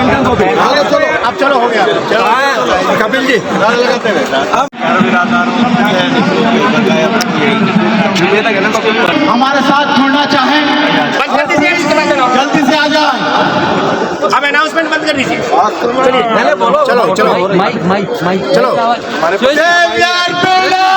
अब चलो हो गया। कपिल जी हमारे साथ जुड़ना चाहें जल्दी से आ जाए। अब अनाउंसमेंट बंद कर दीजिए। चलो चलो माइक चलो सेवियर बिल्डर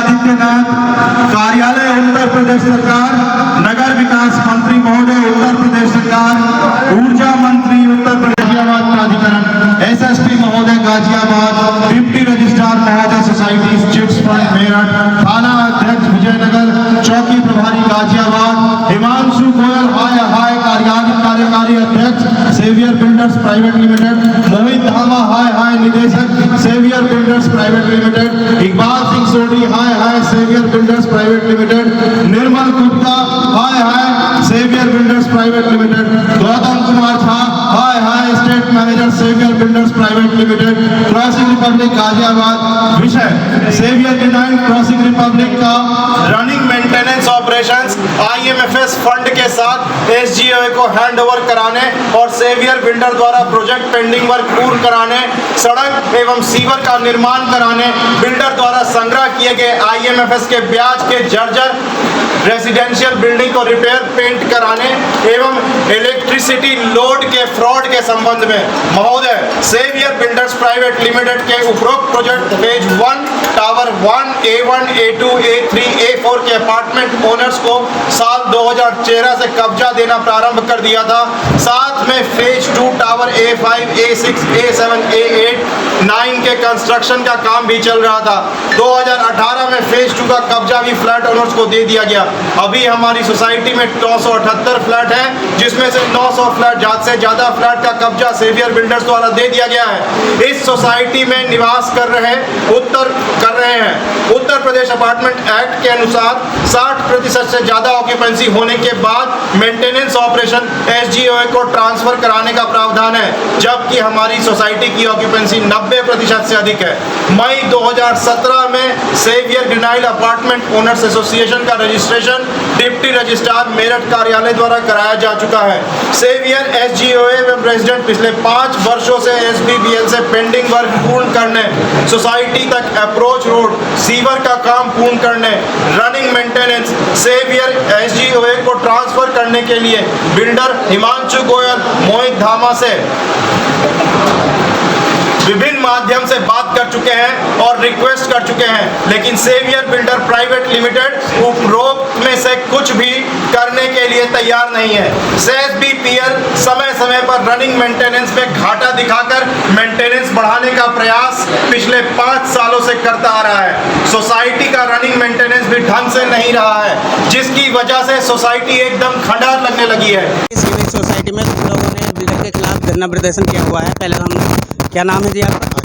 रंजन कार्यालय उत्तर प्रदेश सरकार, नगर विकास मंत्री महोदय उत्तर प्रदेश सरकार, ऊर्जा मंत्री उत्तर प्रदेश प्राधिकरण, एसएसपी महोदय गाजियाबाद, डिप्टी रजिस्ट्रार महोदय सोसाइटी चिट्स फंड मेरठ, थाना अध्यक्ष विजयनगर, चौकी प्रभारी गाजियाबाद, हिमांशु गोयल हाय कार्यकारी अध्यक्ष saviour builders private limited, Mohit Dhama हाय निदेशक saviour builders private limited, Iqbal Singh Sodhi हाय saviour builders private limited, Nirmal Gupta हाय saviour builders private limited, Gautam Kumar Jha हाय state manager saviour builders private limited, crossing republic Ghaziabad. विषय सेवियर डिनाइड क्रॉसिंग रिपब्लिक का running maintenance operations IMFS fund के साथ SGOA को हैंड ओवर कराने और सेवियर बिल्डर द्वारा प्रोजेक्ट पेंडिंग वर्क पूर्ण कराने, सड़क एवं सीवर का निर्माण कराने, बिल्डर द्वारा संग्रह किए गए IMFS के ब्याज के जर्जर रेसिडेंशियल बिल्डिंग को रिपेयर पेंट कराने एवं इलेक्ट्रिसिटी लोड के फ्रॉड के संबंध में महोदय सेवियर बिल्डर्स प्राइवेट लिमिटेड के उपरोक्त project phase 1 tower 1 A1 A2 A3 A4 के अपार्टमेंट ओनर्स को साल 2013 से कब्जा देना प्रारंभ कर दिया था। साथ में phase 2 tower A5 A6 A7 A8 9 के कंस्ट्रक्शन का काम भी चल रहा था। 2018 में फेज 2 का कब्जा भी फ्लैट ओनर्स को दे दिया गया। अभी हमारी सोसाइटी में 978 फ्लैट है, जिसमें से 900 फ्लैट से ज्यादा फ्लैट का कब्जा सेवियर बिल्डर्स द्वारा दे दिया गया है। इस सोसाइटी में निवास कर रहे हैं उत्तर प्रदेश अपार्टमेंट एक्ट के अनुसार 60% से ज्यादा ऑक्यूपेंसी होने के बाद मेंटेनेंस ऑपरेशन SGOA को ट्रांसफर कराने का प्रावधान है, जबकि हमारी सोसाइटी की ऑक्यूपेंसी 90% से अधिक है। मई 2017 में सेवियर डिनाइड अपार्टमेंट ओनर्स एसोसिएशन का रजिस्ट्रेशन डिप्टी रजिस्ट्रार मेरठ कार्यालय द्वारा कराया जा चुका है। सेवियर SGOA में प्रेसिडेंट पिछले 5 वर्षों से SBBL से पेंडिंग वर्क पूर्ण करने, सोसाइटी तक अप्रोच रोड सीवर का काम पूर्ण करने, रनिंग मेंटेनेंस सेवियर SGOA को ट्रांसफर करने के लिए बिल्डर हिमांशु गोयल मोहित धामा से विभिन्न माध्यम से बात कर चुके हैं और रिक्वेस्ट कर चुके हैं, लेकिन सेवियर बिल्डर प्राइवेट लिमिटेड उपरोक्त में से कुछ भी करने के लिए तैयार नहीं है। SEZ-BPL समय समय पर रनिंग मेंटेनेंस में घाटा दिखाकर मेंटेनेंस बढ़ाने का प्रयास पिछले 5 सालों से करता आ रहा है। सोसाइटी का रनिंग मेंटेनेंस भी ढंग से नहीं रहा है, जिसकी वजह से सोसाइटी एकदम खंडार लगने लगी है। सिविल सोसाइटी में हम लोगों ने बिल्डर के खिलाफ धरना प्रदर्शन किया हुआ है। पहले हम क्या नाम है जी आपका?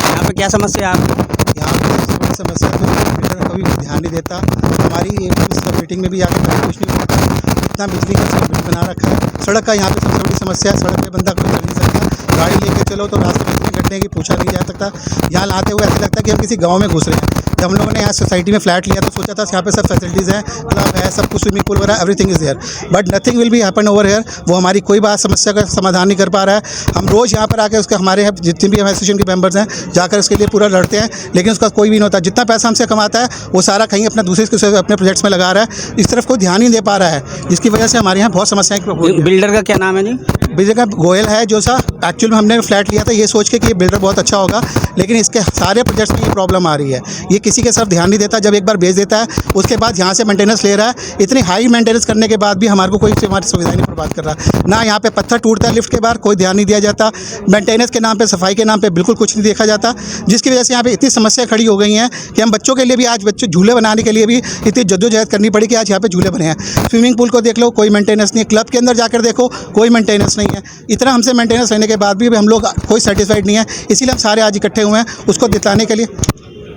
यहाँ पे क्या समस्या है आपकी? यहाँ पे सबसे बड़ी समस्या तो बिल्डर कभी भी ध्यान नहीं देता। हमारी सब मीटिंग में भी आके कभी कुछ नहीं होता। इतना बिजली का सब बिल बना रखा है। सड़क का यहाँ पे सबसे बड़ी समस्या है। सड़क पे बंदा कोई चल नहीं सकता। गाड़ी लेके चलो तो रास्ते में इतने गड्ढे की पूछा नहीं जा सकता। यहाँ लाते हुए ऐसा लगता है कि हम किसी गाँव में घुस रहे हैं। जब हम लोगों ने यहाँ सोसाइटी में फ्लैट लिया तो सोचा था यहाँ पे सब फैसिलिटीज़ हैं, क्लब है, सब कुछ, स्विमिंग पूल वगैरह, everything is there, but nothing will be happen over here. वो हमारी कोई बात समस्या का समाधान नहीं कर पा रहा है। हम रोज़ यहाँ पर आकर उसके हमारे यहाँ जितने भी एसोसिएशन के मेंबर्स हैं जाकर उसके लिए पूरा लड़ते हैं, लेकिन उसका कोई भी नहीं होता। जितना पैसा हमसे कमाता है वो सारा कहीं अपना दूसरे अपने प्रोजेक्ट्स में लगा रहा है। इस तरफ कोई ध्यान ही नहीं दे पा रहा है, जिसकी वजह से हमारे यहाँ बहुत समस्याएं। बिल्डर का क्या नाम है जी? बिल्डर का गोयल है जो सा। एक्चुअल में हमने फ्लैट लिया था ये सोच के कि ये बिल्डर बहुत अच्छा होगा, लेकिन इसके सारे प्रोजेक्ट्स में ये प्रॉब्लम आ रही है। ये किसी के तरफ ध्यान नहीं देता। जब एक बार बेच देता है उसके बाद यहाँ से मेंटेनेंस ले रहा है। इतनी हाई मेंटेनेंस करने के बाद भी हमारे को कोई हमारी सुविधा नहीं प्रोवाइड कर रहा। ना यहाँ पे पत्थर टूटता है लिफ्ट के बाहर, कोई ध्यान नहीं दिया जाता। मेंटेनेंस के नाम पे, सफाई के नाम पे बिल्कुल कुछ नहीं देखा जाता, जिसकी वजह से यहाँ पे इतनी समस्या खड़ी हो गई हैं कि हम बच्चों के लिए भी आज बच्चे झूले बनाने के लिए भी इतनी जद्दोजहद करनी पड़ी कि आज यहाँ पे झूले बने हैं। स्विमिंग पूल को देख लो, कोई मेंटेनेंस नहीं है। क्लब के अंदर जाकर देखो, कोई मेंटेनेंस नहीं है। इतना हमसे मेंटेनेंस रहने के बाद भी हम लोग कोई सेटिस्फाइड नहीं है। इसीलिए हम सारे आज इकट्ठे हुए हैं उसको दिलाने के लिए।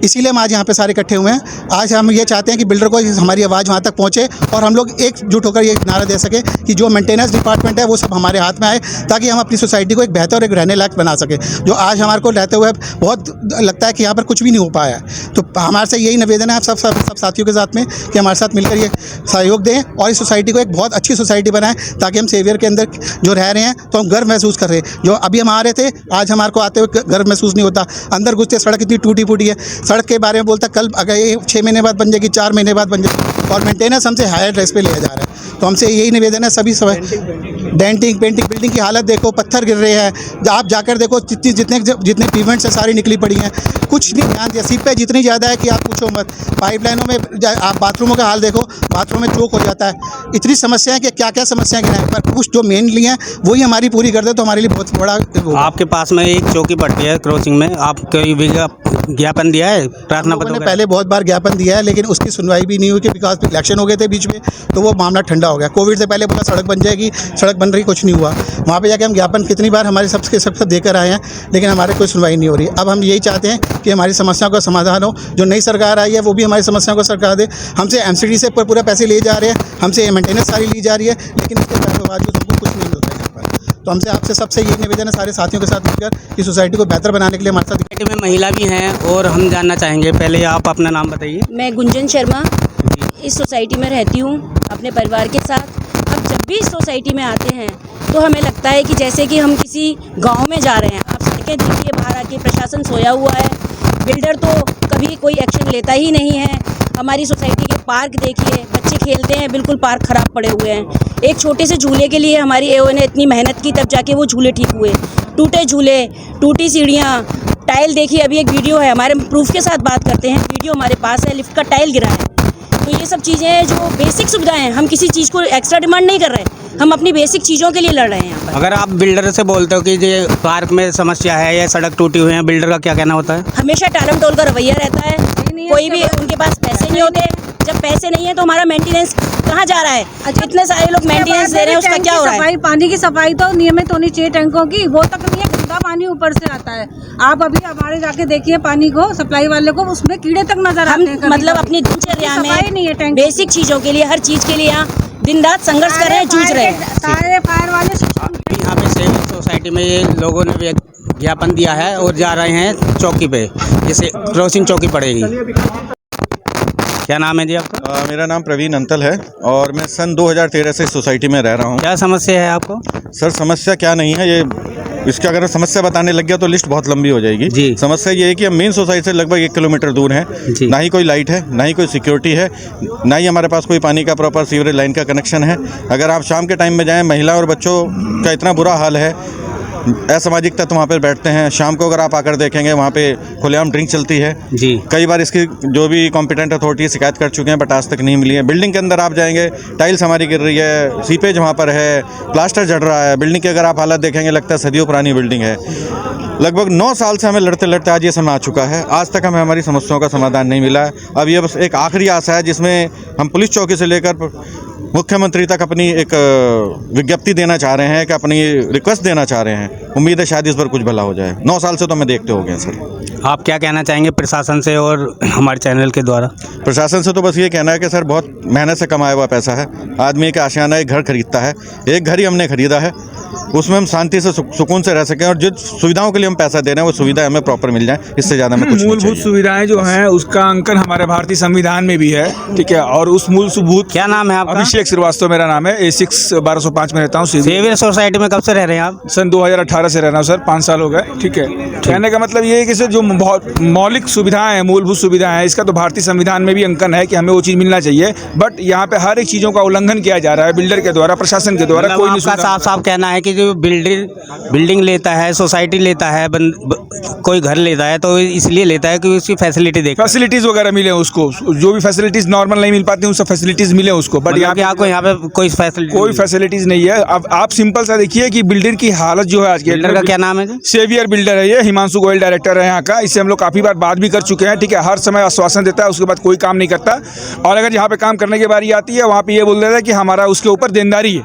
इसीलिए हम आज यहाँ पे सारे इकट्ठे हुए हैं। आज हम ये चाहते हैं कि बिल्डर को हमारी आवाज़ वहाँ तक पहुँचे और हम लोग एकजुट होकर ये नारा दे सकें कि जो मेंटेनेंस डिपार्टमेंट है वो सब हमारे हाथ में आए, ताकि हम अपनी सोसाइटी को एक बेहतर और एक रहने लायक बना सकें। जो आज हमारे को रहते हुए बहुत लगता है कि यहाँ पर कुछ भी नहीं हो पाया है। तो हमारे से यही निवेदन है आप सब साथियों के साथ में कि हमारे साथ मिलकर ये सहयोग दें और इस सोसाइटी को एक बहुत अच्छी सोसाइटी बनाएं, ताकि हम सेवियर के अंदर जो रह रहे हैं तो हम गर्व महसूस कर रहे हैं। जो अभी हम आ रहे थे, आज हमारे को आते हुए गर्व महसूस नहीं होता। अंदर घुसते सड़क इतनी टूटी फूटी है। सड़क के बारे में बोलता कल अगर ये 6 महीने बाद बन जाएगी, 4 महीने बाद बन जाएगी, और मेंटेनेंस हमसे हायर ड्रेस पे लिया जा रहा है। तो हमसे यही निवेदन है सभी डेंटिंग पेंटिंग, बिल्डिंग की हालत देखो, पत्थर गिर रहे हैं। आप जाकर देखो जितने पेमेंट्स है सारी निकली पड़ी हैं, कुछ नहीं ध्यान दिया। सीपेज जितनी ज़्यादा है कि आप पूछो मत। पाइपलाइनों में आप बाथरूमों का हाल देखो, बाथरूम में चोक हो जाता है। इतनी समस्याएं कि क्या क्या समस्याएं गिनाएं, पर कुछ जो मेनली हैं वही हमारी पूरी कर दे तो हमारे लिए बहुत बड़ा। आपके पास में एक चौकी पड़ती है क्रॉसिंग में, आप कोई ज्ञापन दिया है, प्रार्थना पत्र? मैंने पहले बहुत बार ज्ञापन दिया है, लेकिन उसकी सुनवाई भी नहीं हुई कि बिकॉज इलेक्शन हो गए थे बीच में, तो वो मामला ठंडा हो गया। कोविड से पहले बोला सड़क बन जाएगी, सड़क बन रही, कुछ नहीं हुआ। वहाँ पे जाके हम ज्ञापन कितनी बार हमारे सबके सब देकर आए हैं, लेकिन हमारे कोई सुनवाई नहीं हो रही। अब हम यही चाहते हैं कि हमारी समस्याओं का समाधान हो। जो नई सरकार आई है वो भी हमारी समस्याओं को सरकार दे। हमसे एमसीडी से पूरा पैसे लिए जा रहे हैं, हमसे मेंटेनेंस सारी ली जा रही है, लेकिन इसके बावजूद हमको कुछ नहीं मिलता है यहाँ पर। तो हमसे आपसे सबसे ये निवेदन है सारे साथियों के साथ मिलकर कि सोसाइटी को बेहतर बनाने के लिए हमारे साथ। सोसाइटी में महिला भी हैं और हम जानना चाहेंगे, पहले आप अपना नाम बताइए। मैं गुंजन शर्मा इस सोसाइटी में रहती हूँ अपने परिवार के साथ। अब जब भी इस सोसाइटी में आते हैं तो हमें लगता है कि जैसे कि हम किसी गांव में जा रहे हैं। आप सड़कें देखिए, बाहर आके प्रशासन सोया हुआ है, बिल्डर तो कभी कोई एक्शन लेता ही नहीं है। हमारी सोसाइटी के पार्क देखिए, बच्चे खेलते हैं, बिल्कुल पार्क ख़राब पड़े हुए हैं। एक छोटे से झूले के लिए हमारी एओ ने इतनी मेहनत की, तब जाके वो झूले ठीक हुए। टूटे झूले, टूटी सीढ़ियाँ, टाइल देखिए। अभी एक वीडियो है, हमारे प्रूफ के साथ बात करते हैं, वीडियो हमारे पास है, लिफ्ट का टाइल गिरा है। तो ये सब चीज़ें हैं जो बेसिक सुविधाएं हैं। हम किसी चीज़ को एक्स्ट्रा डिमांड नहीं कर रहे, हम अपनी बेसिक चीज़ों के लिए लड़ रहे हैं यहाँ पर। अगर आप बिल्डर से बोलते हो कि ये पार्क में समस्या है या सड़क टूटी हुई है, बिल्डर का क्या कहना होता है? हमेशा टालम टोल का रवैया रहता है। कोई भी, उनके पास पैसे नहीं होते। जब पैसे नहीं है तो हमारा मेंटेनेंस कहाँ जा रहा है? इतने सारे लोग मेंटेनेंस दे रहे हैं, उसका क्या हो रहा है? पानी की सफाई तो नियमित होनी चाहिए टैंकों की, वो तक नहीं है। गंदा पानी ऊपर से आता है। आप अभी हमारे जाके देखिए पानी को, सप्लाई वाले को, उसमें कीड़े तक नजर आते हैं। मतलब अपनी दिनचर्या में बेसिक बेसिक चीज़ों के लिए, हर चीज़ के लिए यहाँ दिन रात संघर्ष कर रहे हैं, जूझ रहे हैं। सारे फायर वाले यहाँ पे सिविल सोसाइटी में ये लोगों ने ज्ञापन दिया है और जा रहे हैं चौकी पे, जैसे क्रॉसिंग चौकी पड़ेगी। क्या नाम है जी आपका? मेरा नाम प्रवीण अंतल है और मैं सन 2013 से इस सोसाइटी में रह रहा हूँ। क्या समस्या है आपको? सर समस्या क्या नहीं है, ये इसका अगर समस्या बताने लग गया तो लिस्ट बहुत लंबी हो जाएगी जी। समस्या ये है कि हम मेन सोसाइटी से लगभग 1 किलोमीटर दूर हैं। ना ही कोई लाइट है, ना ही कोई सिक्योरिटी है, ना ही हमारे पास कोई पानी का प्रॉपर सीवरेज लाइन का कनेक्शन है। अगर आप शाम के टाइम में जाएँ, महिला और बच्चों का इतना बुरा हाल है। असामाजिक तत्व वहाँ पर बैठते हैं। शाम को अगर आप आकर देखेंगे वहाँ पे खुलेआम ड्रिंक चलती है जी। कई बार इसकी जो भी कॉम्पिटेंट अथॉरिटी शिकायत कर चुके हैं बट आज तक नहीं मिली है। बिल्डिंग के अंदर आप जाएंगे, टाइल्स हमारी गिर रही है, सीपेज वहाँ पर है, प्लास्टर जड़ रहा है। बिल्डिंग की अगर आप हालत देखेंगे लगता है सदियों पुरानी बिल्डिंग है। लगभग 9 साल से हमें लड़ते लड़ते आज ये समय आ चुका है, आज तक हमें हमारी समस्याओं का समाधान नहीं मिला है। अब ये बस एक आखिरी आशा है जिसमें हम पुलिस चौकी से लेकर मुख्यमंत्री तक अपनी एक विज्ञप्ति देना चाह रहे हैं, कि अपनी रिक्वेस्ट देना चाह रहे हैं। उम्मीद है शायद इस पर कुछ भला हो जाए। 9 साल से तो हमें देखते हो गए सर। आप क्या कहना चाहेंगे प्रशासन से और हमारे चैनल के द्वारा? प्रशासन से तो बस ये कहना है कि सर बहुत मेहनत से कमाया हुआ पैसा है। आदमी का आशियाना एक घर खरीदता है, एक घर ही हमने खरीदा है, उसमें हम शांति से सुकून से रह सकें और जिन सुविधाओं के लिए हम पैसा दे रहे हैं वो सुविधाएं हमें प्रॉपर मिल जाए। इससे ज़्यादा हमें कुछ नहीं चाहिए। मूलभूत सुविधाएं जो हैं उसका अंकन हमारे भारतीय संविधान में भी है, ठीक है। और उस मूलभूत, क्या नाम है आपका? अभिषेक श्रीवास्तव मेरा नाम है। A6 1205 में रहता हूँ। सेवियर सोसाइटी में कब से रह रहे हैं आप? सन 2018 से रह रहा हूँ सर, 5 साल हो गए, ठीक है। कहने का मतलब ये है कि सर जो बहुत मौलिक सुविधाएं हैं, मूलभूत सुविधाएं हैं, इसका तो भारतीय संविधान में भी अंकन है कि हमें वो चीज़ मिलना चाहिए। बट यहाँ पे हर एक चीज़ों का उल्लंघन किया जा रहा है बिल्डर के द्वारा, प्रशासन के द्वारा। कोई नहीं। साफ साफ कहना है कि जो बिल्डिंग लेता है, सोसाइटी लेता है, कोई घर लेता है तो इसलिए लेता है कि उसकी फैसिलिटीज वगैरह मिले उसको, जो भी फैसिलिटीज नॉर्मल नहीं मिल पाती उन सब फैसिलिटीज मिले उसको। बट यहाँ पे कोई फैसिलिटीज नहीं है। अब आप सिंपल सा देखिए कि बिल्डर की हालत जो है आज के। बिल्डर का क्या नाम है? सेवियर बिल्डर है ये, हिमांशु गोयल डायरेक्टर है यहाँ का। इससे हम लोग काफ़ी बार बात भी कर चुके हैं, ठीक है। हर समय आश्वासन देता है, उसके बाद कोई काम नहीं करता। और अगर यहाँ पे काम करने की बारी आती है वहाँ पे ये बोल देता है कि हमारा उसके ऊपर देनदारी है,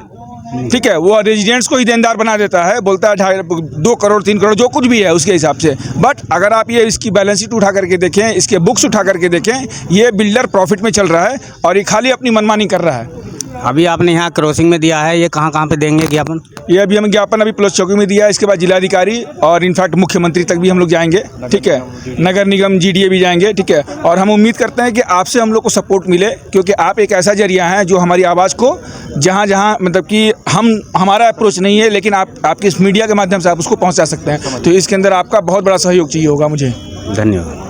ठीक है। वो रेजिडेंट्स को ही देनदार बना देता है, बोलता है 2 करोड़ 3 करोड़ जो कुछ भी है उसके हिसाब से। बट अगर आप ये इसकी बैलेंस शीट उठा करके देखें, इसके बुक्स उठा करके देखें, ये बिल्डर प्रॉफिट में चल रहा है और ये खाली अपनी मनमानी कर रहा है। अभी आपने यहाँ क्रॉसिंग में दिया है, ये कहाँ पे देंगे ज्ञापन? ये अभी हम ज्ञापन अभी पुलिस चौकी में दिया है, इसके बाद जिलाधिकारी और इनफैक्ट मुख्यमंत्री तक भी हम लोग जाएंगे, ठीक है। नगर निगम GDA भी जाएंगे, ठीक है। और हम उम्मीद करते हैं कि आपसे हम लोग को सपोर्ट मिले, क्योंकि आप एक ऐसा जरिया है जो हमारी आवाज़ को जहाँ जहाँ मतलब कि हमारा अप्रोच नहीं है, लेकिन आपके इस मीडिया के माध्यम से आप उसको पहुँचा सकते हैं। तो इसके अंदर आपका बहुत बड़ा सहयोग चाहिए होगा मुझे। धन्यवाद।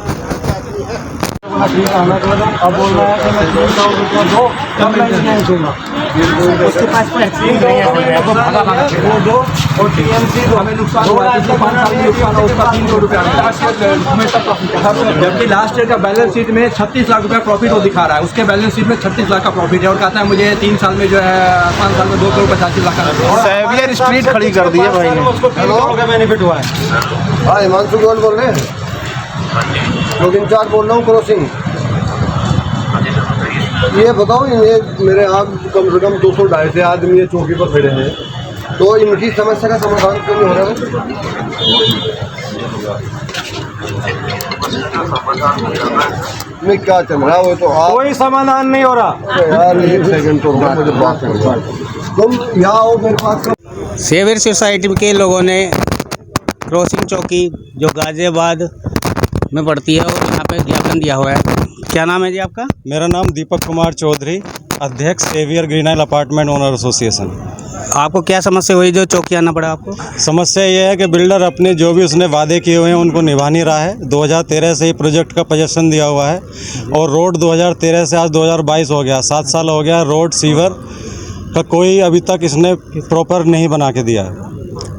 उसके पास एक्सपीरियंस नहीं है, वो भागा भागा वो 2 और TMC 2 हमें नुकसान हुआ है, 5 साल में नुकसान हुआ, उसका 3 करोड़ रुपया जबकि लास्ट ईयर का बैलेंस शीट में 36 लाख रुपया प्रॉफिट वो दिखा रहा है। उसके बैलेंस शीट में 36 लाख का प्रॉफिट है और कहता है मुझे 3 साल में जो है 5 साल में 2 करोड़ 85 लाख का सेवियर स्ट्रीट खड़ी कर दी है भाई ने। उसको 3 करोड़ का बेनिफिट हुआ है। हाँ, हिमांशु गोयल बोल रहे हैं, लोग इंचार्ज बोल रहा हूँ क्रॉसिंग। ये बताओ, ये मेरे यहाँ कम से कम 200-250 आदमी ये चौकी पर खड़े हैं, तो इनकी समस्या का समाधान क्यों नहीं हो रहा है? में क्या चल रहा है वो तो कोई समाधान नहीं हो रहा यार। 1 सेकंड तो मुझे बात करना, तुम यहाँ आओ मेरे पास। सेवियर सोसाइटी के लोगों ने क्रॉसिंग चौकी जो गाजियाबाद में पड़ती है और यहाँ पे ज्ञापन दिया हुआ है। क्या नाम है जी आपका? मेरा नाम दीपक कुमार चौधरी, अध्यक्ष सेवियर ग्रीन आइल अपार्टमेंट ओनर एसोसिएशन। आपको क्या समस्या हुई जो चौकी आना पड़ा आपको? समस्या ये है कि बिल्डर अपने जो भी उसने वादे किए हुए हैं उनको निभा नहीं रहा है। 2013 से ही प्रोजेक्ट का पोजीशन दिया हुआ है और रोड 2013 से आज 2022 हो गया, 7 साल हो गया। रोड सीवर का कोई अभी तक इसने प्रॉपर नहीं बना के दिया है।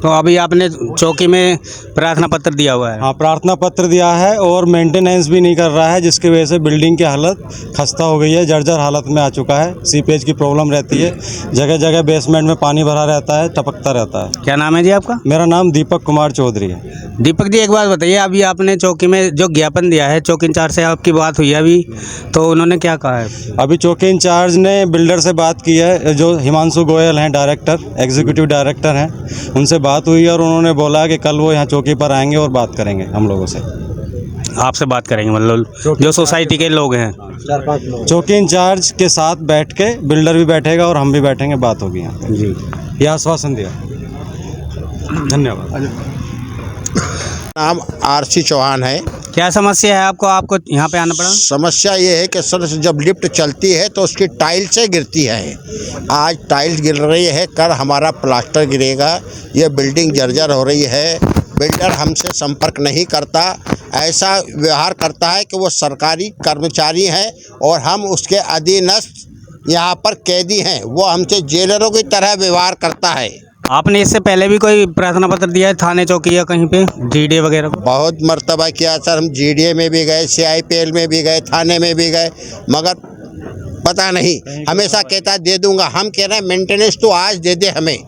तो अभी आपने चौकी में प्रार्थना पत्र दिया हुआ है? हाँ, प्रार्थना पत्र दिया है और मेंटेनेंस भी नहीं कर रहा है, जिसकी वजह से बिल्डिंग की हालत खस्ता हो गई है, जर्जर हालत में आ चुका है। सीपेज की प्रॉब्लम रहती है, जगह जगह बेसमेंट में पानी भरा रहता है, टपकता रहता है। क्या नाम है जी आपका? मेरा नाम दीपक कुमार चौधरी है। दीपक जी, एक बात बताइए, अभी आपने चौकी में जो ज्ञापन दिया है, चौकी इंचार्ज से आपकी बात हुई है अभी, तो उन्होंने क्या कहा है? अभी चौकी इंचार्ज ने बिल्डर से बात की है, जो हिमांशु गोयल हैं, डायरेक्टर, एग्जीक्यूटिव डायरेक्टर हैं, उनसे बात हुई और उन्होंने बोला कि कल वो यहाँ चौकी पर आएंगे और बात करेंगे हम लोगों से। आपसे बात करेंगे मतलब जो सोसाइटी के लोग हैं? चौकी इंचार्ज के साथ बैठ के बिल्डर भी बैठेगा और हम भी बैठेंगे, बात होगी यहाँ पे। जी, यह आश्वासन दिया। धन्यवाद। नाम RC चौहान है। क्या समस्या है आपको यहाँ पे आना पड़ा? समस्या ये है कि सर जब लिफ्ट चलती है तो उसकी टाइल्स से गिरती है। आज टाइल्स गिर रही है, कल हमारा प्लास्टर गिरेगा। ये बिल्डिंग जर्जर हो रही है। बिल्डर हमसे संपर्क नहीं करता, ऐसा व्यवहार करता है कि वो सरकारी कर्मचारी हैं और हम उसके अधीनस्थ यहाँ पर कैदी हैं। वो हमसे जेलरों की तरह व्यवहार करता है। आपने इससे पहले भी कोई प्रार्थना पत्र दिया है थाने चौकी या कहीं पे जीडीए वगैरह को? बहुत मर्तबा किया सर, हम जीडीए में भी गए, CIPL में भी गए, थाने में भी गए, मगर पता नहीं, हमेशा कहता दे दूंगा। हम कह रहे हैं मेंटेनेंस तो आज दे दे, हमें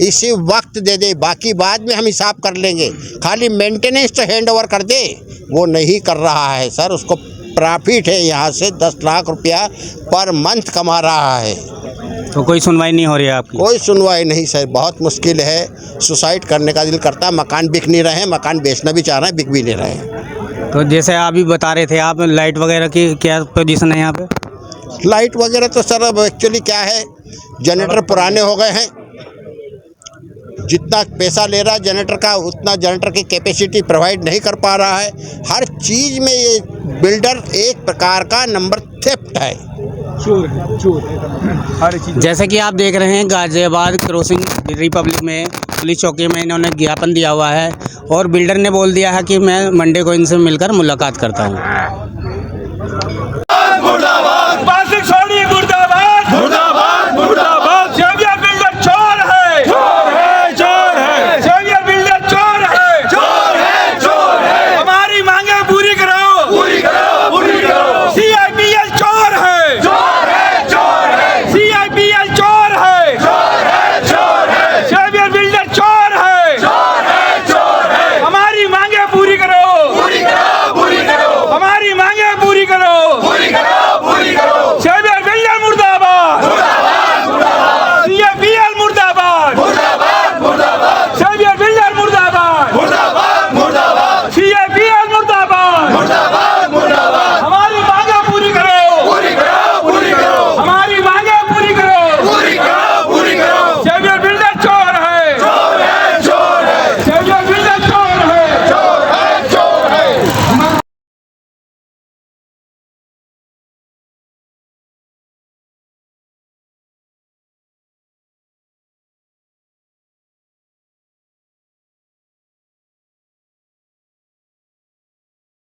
इसी वक्त दे दे, बाकी बाद में हम हिसाब कर लेंगे, खाली मेंटेनेंस तो हैंड ओवर कर दे। वो नहीं कर रहा है सर, उसको प्रॉफिट है, यहाँ से 10 लाख रुपया पर मंथ कमा रहा है। तो कोई सुनवाई नहीं हो रही है आपकी? कोई सुनवाई नहीं सर, बहुत मुश्किल है। सुसाइड करने का दिल करता है, मकान बिक नहीं रहे हैं, मकान बेचना भी चाह रहे हैं, बिक भी नहीं रहे हैं। तो जैसे अभी बता रहे थे आप, लाइट वगैरह की क्या पोजीशन है यहाँ पे? लाइट वगैरह तो सर अब एक्चुअली क्या है, जनरेटर पुराने हो गए हैं, जितना पैसा ले रहा है जनरेटर का उतना जनरेटर की कैपेसिटी प्रोवाइड नहीं कर पा रहा है। हर चीज़ में ये बिल्डर एक प्रकार का नंबर थेफ्ट है। जैसे कि आप देख रहे हैं गाजियाबाद क्रॉसिंग रिपब्लिक में पुलिस चौकी में इन्होंने ज्ञापन दिया हुआ है और बिल्डर ने बोल दिया है कि मैं मंडे को इनसे मिलकर मुलाकात करता हूँ।